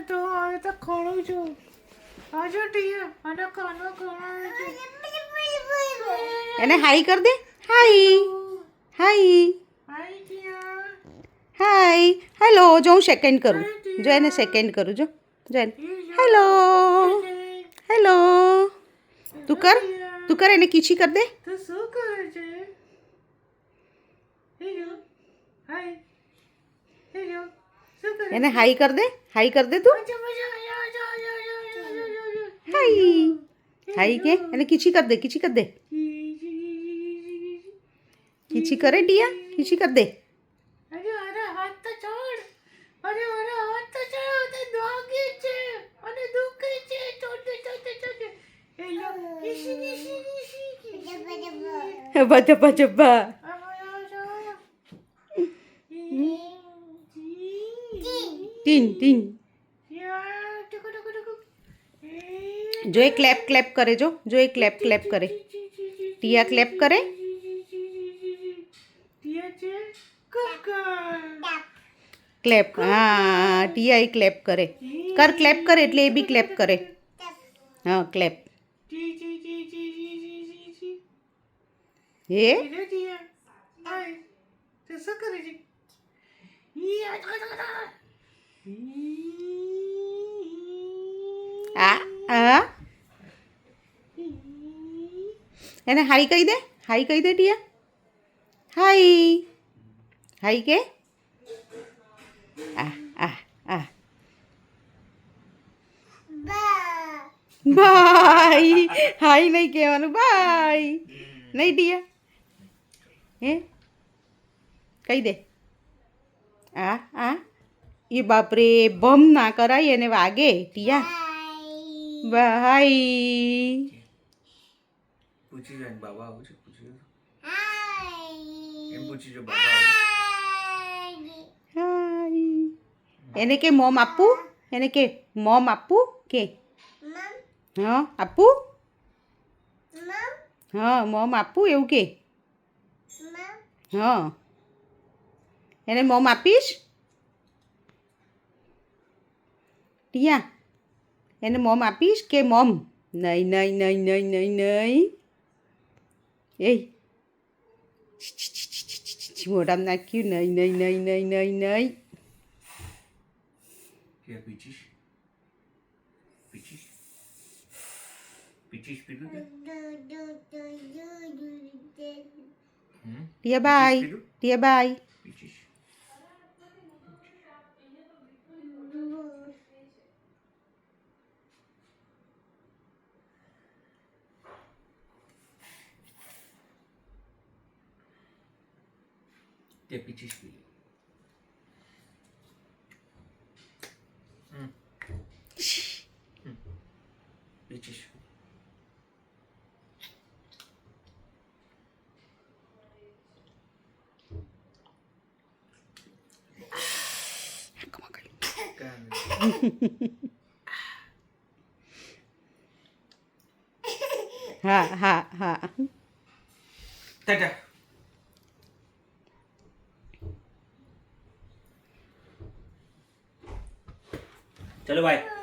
તો હવે તો ખોળું છું આજો ટીયા અને કાનો ખોળાવે છે એને હાઈ કર દે હાઈ હાઈ હાય ટીયા હાય હેલો જો હું સેકન્ડ કરું જો એને સેકન્ડ કરું જો જો એને હેલો હેલો તું કર એને કીચી કર દે તો શું કરે છે હેલો હાય હેલો શું કરે એને હાઈ કર દે તું હાઈ હાઈ કે એને કીચી કર દે કીચી કરે ટીયા કીચી કર દે અરે હાથ તો છોડ અરે હાથ તો છોડ તે દોગે છે અને દુખે છે છોડ હેલો જબ્બા જબ્બા જબ્બા ટીન ટીન જો એ ક્લેપ કરે જો એ ક્લેપ કરે ટીયા ક્લેપ કરે ક્લેપ હા ટીયા એ ક્લેપ કરે ક્લેપ કરે એટલે એ બી ક્લેપ કરે હા ક્લેપ એ આ આ એને હાઈ કહી દે ટીયા હાઈ કે આ આ આ બાય હાઈ નહીં કહેવાનું બાય નહીં ટીયા હે કહી દે આ એ બાપરે ભમ ના કરાય એને વાગે ટીયા બાય પૂછી જો બાબા આવું છે પૂછી જો એમ પૂછી જો બાબા આવું હાય એને કે મોમ આપું કે હા આપું હા મોમ આપું એવું કે હા એને મોમ આપીશ ટીયા એને મોમ આપીશ કે મોમ નહીં એ મોઢામાં નાખ્યું નહીં કે પીચીશ પીધું કે ટીયા બાય પીચીશ તે પીચીશ પીધું પીચીશ હા ટાટા ચલો બાય